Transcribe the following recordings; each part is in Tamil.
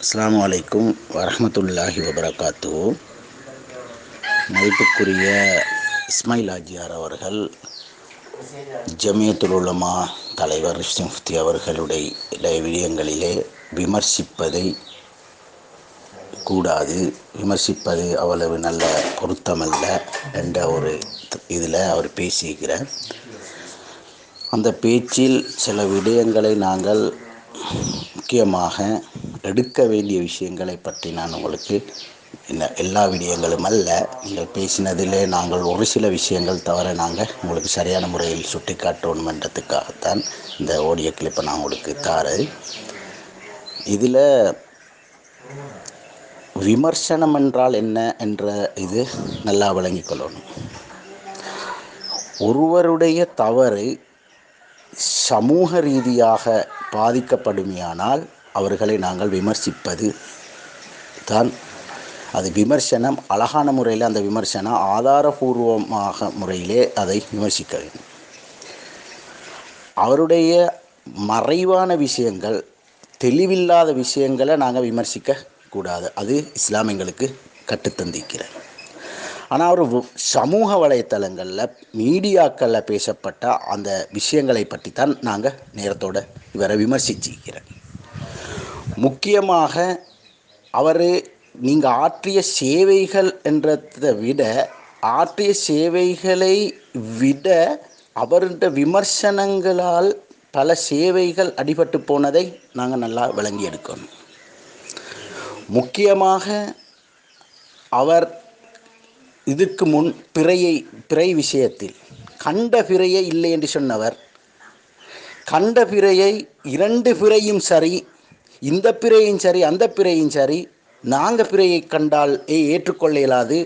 அஸ்ஸலாமு அலைக்கும் வரஹ்மத்துல்லாஹி வபரகாத்துஹு. மதிப்புக்குரிய இஸ்மாயில் ஆஜியார் அவர்கள், ஜமியத்துல் உலமா தலைவர் ரிஷ்டி முஃப்தி அவர்களுடைய விடயங்களிலே விமர்சிப்பதை கூடாது, விமர்சிப்பது அவ்வளவு நல்ல பொருத்தமல்ல என்ற ஒரு இதில் அவர் பேசியிருக்கிறார். அந்த பேச்சில் சில விடயங்களை நாங்கள் முக்கியமாக எடுக்க வேண்டிய விஷயங்களை பற்றி நான் உங்களுக்கு எல்லா விடயங்களும் அல்ல, நீங்கள் பேசினதிலே நாங்கள் ஒரு சில விஷயங்கள் தவிர நாங்கள் உங்களுக்கு சரியான முறையில் சுட்டி காட்டணுமென்றதுக்காகத்தான் இந்த ஆடியோ கிளிப்பை நான் உங்களுக்கு தாரேன். இதில் விமர்சனம் என்றால் என்ன என்ற இது நல்லா விளங்கிக் கொள்ளணும். ஒருவருடைய தவறு சமூக ரீதியாக பாதிக்கப்படுமையானால் அவர்களை நாங்கள் விமர்சிப்பது தான் அது விமர்சனம். அழகான முறையில் அந்த விமர்சனம் ஆதாரபூர்வமாக முறையிலே அதை விமர்சிக்க வேண்டும். அவருடைய மறைவான விஷயங்கள், தெளிவில்லாத விஷயங்களை நாங்கள் விமர்சிக்க கூடாது. அது இஸ்லாம் எங்களுக்கு கற்றுத்தந்திருக்கிறது. ஆனால் அவர் சமூக வலைத்தளங்களில் மீடியாக்களில் பேசப்பட்ட அந்த விஷயங்களை பற்றி தான் நாங்கள் நேரத்தோடு இவரை விமர்சிச்சிருக்கிறோம். முக்கியமாக அவர் நீங்கள் ஆற்றிய சேவைகள் என்றதை விட, ஆற்றிய சேவைகளை விட அவருடைய விமர்சனங்களால் பல சேவைகள் அடிபட்டு போனதை நாங்கள் நல்லா விளங்கி எடுக்கணும். முக்கியமாக அவர் இதுக்கு முன் பிறை விஷயத்தில் கண்ட பிறையை இல்லை என்று சொன்னவர், கண்ட பிறையை 2 பிறையும் சரி, இந்த பிறையும் சரி அந்த பிறையும் சரி, நாங்கள் பிறையை கண்டால் ஏற்றுக்கொள்ள இயலாது,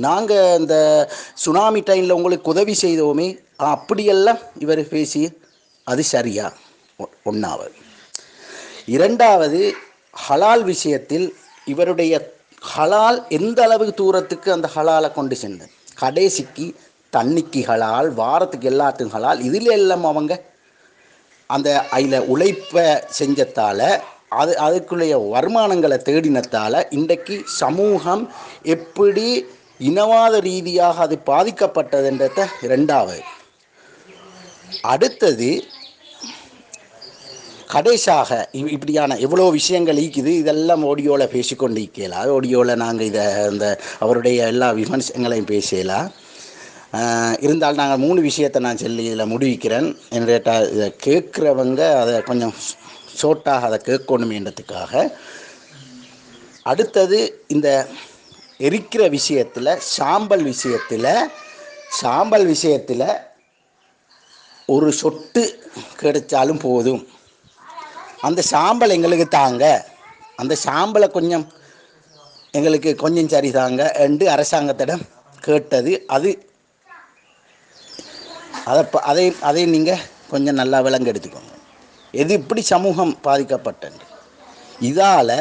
நாங்கள் இந்த சுனாமி டைமில் உங்களுக்கு உதவி செய்தோமே அப்படியெல்லாம் இவர் பேசி அது சரியா? ஒன்றாவது. இரண்டாவது, ஹலால் விஷயத்தில் இவருடைய ஹலால் எந்த அளவுக்கு தூரத்துக்கு அந்த ஹலாலை கொண்டு சென்றது. கடைசிக்கு தண்ணிக்கு ஹலால், வாரத்துக்கு எல்லாத்துக்கும் ஹலால், இதில் எல்லாம் அவங்க அந்த அதில் உழைப்பை செஞ்சத்தால், அதுக்குள்ளேய வருமானங்களை தேடினத்தால் இன்றைக்கு சமூகம் எப்படி இனவாத ரீதியாக அது பாதிக்கப்பட்டதுன்றத இரண்டாவது. அடுத்தது, கடைசியாக இப்படியான எவ்வளோ விஷயங்கள் ஈக்குது, இதெல்லாம் ஆடியோவில் பேசிக்கொண்டு இருக்கலாம். ஆடியோவில் நாங்கள் இந்த அவருடைய எல்லா விமர்சனங்களையும் பேசலாம். இருந்தாலும் நாங்கள் 3 விஷயத்தை நான் சொல்லி இதில் முடிவிக்கிறேன். என்னுடைய இதை கேட்குறவங்க அதை கொஞ்சம் ஷோர்ட்டாக அதை கேட்கணுமேன்றதுக்காக. அடுத்தது, இந்த எரிக்கிற விஷயத்தில், சாம்பல் விஷயத்தில் ஒரு சொட்டு கிடைச்சாலும் போதும், அந்த சாம்பல் எங்களுக்கு தாங்க, அந்த சாம்பலை கொஞ்சம் எங்களுக்கு கொஞ்சம் சரி தாங்க என்று அரசாங்கத்திடம் கேட்டது. அதை நீங்கள் கொஞ்சம் நல்லா விளங்க எடுத்துக்கோங்க. எது இப்படி சமூகம் பாதிக்கப்பட்டது. இதால்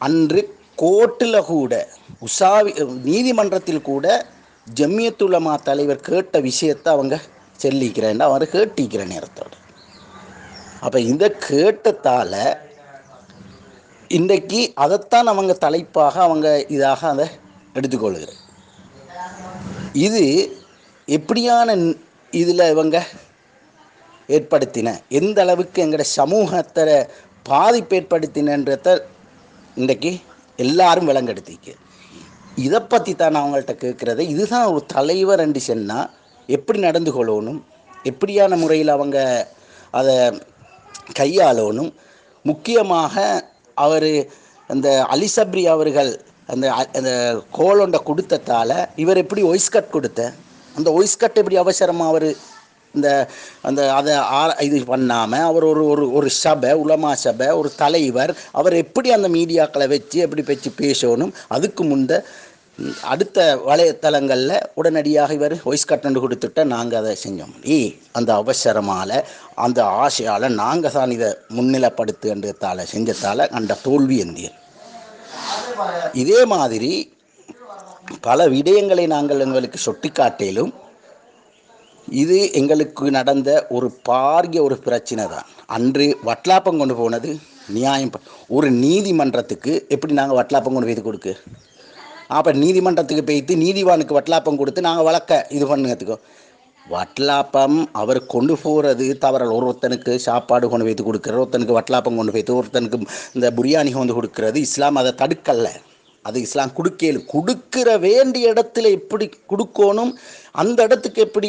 அன்று கோர்ட்டில் கூட, நீதிமன்றத்தில் கூட ஜமியத்துல் உலமா தலைவர் கேட்ட விஷயத்தை அவங்க சொல்லிக்கிறேன், அவர் கேட்டிக்கிற நேரத்தோடு. அப்போ இந்த கேட்டத்தால் இன்றைக்கு அதைத்தான் அவங்க தலைப்பாக அவங்க இதாக அதை எடுத்துக்கொள்கிறார். இது எப்படியான இதில் இவங்க ஏற்படுத்தின, எந்த அளவுக்கு எங்களோட சமூகத்தை பாதிப்பு ஏற்படுத்தினன்றத இன்றைக்கு எல்லாரும் விளங்கெடுத்திக்க. இதை பற்றி தான் நான் அவங்கள்ட்ட கேட்குறது. இதுதான் ஒரு தலைவர் என்று சொன்னால் எப்படி நடந்து கொள்ளணும், எப்படியான முறையில் அவங்க அதை கையாளணும். முக்கியமாக அவர் அந்த அலி சப்ரி அவர்கள் அந்த கோலொண்டை கொடுத்ததால் இவர் எப்படி ஒய்ஸ்கட் கொடுத்த, அந்த ஒய்ஸ்கட் எப்படி அவசரமாக அவர் அதை இது பண்ணாமல் அவர் ஒரு சபை, உலமா சபை, ஒரு தலைவர், அவர் எப்படி அந்த மீடியாக்களை வச்சு எப்படி பேசணும், அதுக்கு முந்த அடுத்த வலைத்தளங்களில் உடனடியாக இவர் வாய்ஸ் கட்டணம் கொடுத்துட்ட நாங்கள் அதை செஞ்சோம். அந்த அவசரமால், அந்த ஆசையால் நாங்கள் தான் இதை முன்னிலைப்படுத்துன்றதால் செஞ்சதால் அந்த தோல்வி எந்தியல். இதே மாதிரி பல விடயங்களை நாங்கள் எங்களுக்கு சுட்டி காட்டிலும் இது எங்களுக்கு நடந்த ஒரு பாரிய ஒரு பிரச்சனை தான். அன்று வட்லாப்பம் கொண்டு போனது நியாயம் ஒரு நீதிமன்றத்துக்கு எப்படி நாங்கள் வட்டலாப்பம் கொண்டு போய் கொடுக்கு? அப்போ நீதிமன்றத்துக்கு போய்த்து நீதிவானுக்கு வட்டலாப்பம் கொடுத்து நாங்கள் வழக்க இது பண்ணுறதுக்கோ? வட்டலாப்பம் அவர் கொண்டு போகிறது தவறல். ஒருத்தனுக்கு சாப்பாடு கொண்டு வைத்து கொடுக்குறது, ஒருத்தனுக்கு வட்டலாப்பம் கொண்டு வைத்து, ஒருத்தனுக்கு இந்த பிரியாணி கொண்டு கொடுக்கறது இஸ்லாம் அதை தடுக்கல்ல. அது இஸ்லாம் கொடுக்கிற வேண்டிய இடத்துல எப்படி கொடுக்கணும், அந்த இடத்துக்கு எப்படி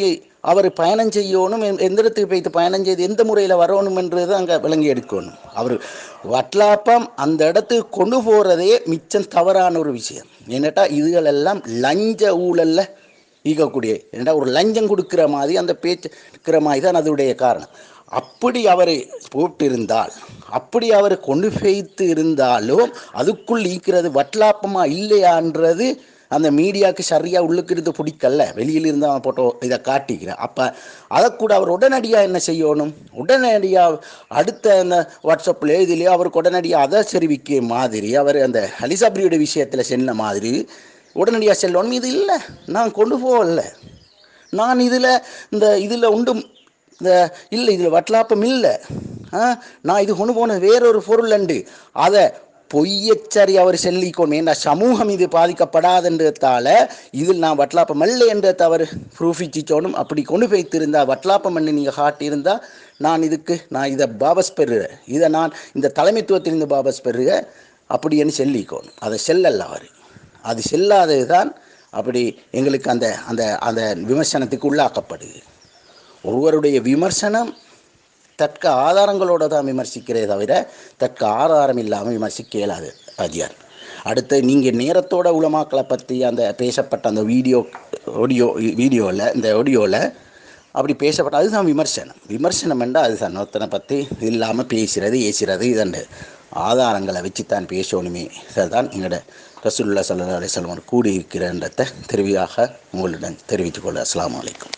அவர் பயணம் செய்யணும், எந்த இடத்துக்கு போய்த்து பயணம் செய்து எந்த முறையில் வரணும் என்றது அங்கே விளங்கி எடுக்கணும். அவர் வட்டலாப்பம் அந்த இடத்துக்கு கொண்டு போகிறதே மிச்சம் தவறான ஒரு விஷயம். என்னட்டா இதுகளெல்லாம் லஞ்ச ஊழலில் ஈக்கக்கூடிய, ஏன்னா ஒரு லஞ்சம் கொடுக்குற மாதிரி அந்த பேச்சு இருக்கிற மாதிரி தான் அதனுடைய காரணம். அப்படி அவர் போட்டிருந்தால், அப்படி அவர் கொண்டு வைத்து இருந்தாலும் அதுக்குள் ஈக்கிறது வட்டலாப்பமாக இல்லையான்றது அந்த மீடியாவுக்கு சரியாக உள்ளுக்கிறது பிடிக்கல. வெளியில் இருந்து அவன் போட்டோ இதை காட்டிக்கிறேன். அப்போ அதை கூட அவர் உடனடியாக என்ன செய்யணும், உடனடியாக அடுத்த அந்த வாட்ஸ்அப்பில் இதுலேயோ அவருக்கு உடனடியாக அதை தெரிவிக்க மாதிரி அவர் அந்த அலிசாப்ரியோட விஷயத்தில் சென்ன மாதிரி உடனடியாக செல்லணும். இது இல்லை, நான் கொண்டு போகல, நான் இதில் உண்டும் இந்த இல்லை, இதில் வட்டலாப்பம் இல்லை, நான் இது கொண்டு போன வேறொரு பொருள் அண்டு அதை பொய்யச்சரி அவர் செல்லிக்கணும். ஏன்னா சமூகம் இது பாதிக்கப்படாதுன்றதால இதில் நான் வட்டலாப்பம் அல்ல என்ற தவறு ப்ரூஃபிச்சிச்சோனும். அப்படி கொண்டு வைத்திருந்தால் வட்டலாப்பம் பண்ணி நீங்கள் காட்டியிருந்தால் நான் இதை பாபஸ் பெறுகிறேன், இதை நான் இந்த தலைமைத்துவத்திலிருந்து பாபஸ் பெறுகிறேன் அப்படின்னு செல்லிக்கணும். அதை செல்லல்ல அவர், அது செல்லாதது தான் அப்படி எங்களுக்கு அந்த அந்த அந்த விமர்சனத்துக்கு உள்ளாக்கப்படுது. ஒருவருடைய விமர்சனம் தக்க ஆதாரங்களோடு தான் விமர்சிக்கிறதே தவிர தக்க ஆதாரம் இல்லாமல் விமர்சிக்க இயலாது அஜியார். அடுத்து நீங்கள் நேரத்தோட உலமாக்களை பற்றி அந்த பேசப்பட்ட அந்த வீடியோவில் அப்படி பேசப்பட்ட அதுதான் விமர்சனம் என்றால் அதுதான் ஒருத்தனை பற்றி இல்லாமல் பேசுகிறது ஏசுகிறது இதண்டு ஆதாரங்களை வச்சுத்தான் பேசணுமே. இதுதான் எங்களோட ரசூலுல்லாஹி ஸல்லல்லாஹு அலைஹி வஸல்லம் கூடியிருக்கிறன்றதை தெரிவியாக உங்களிடம் தெரிவித்துக் கொள்ள. அஸ்ஸலாமு அலைக்கும்.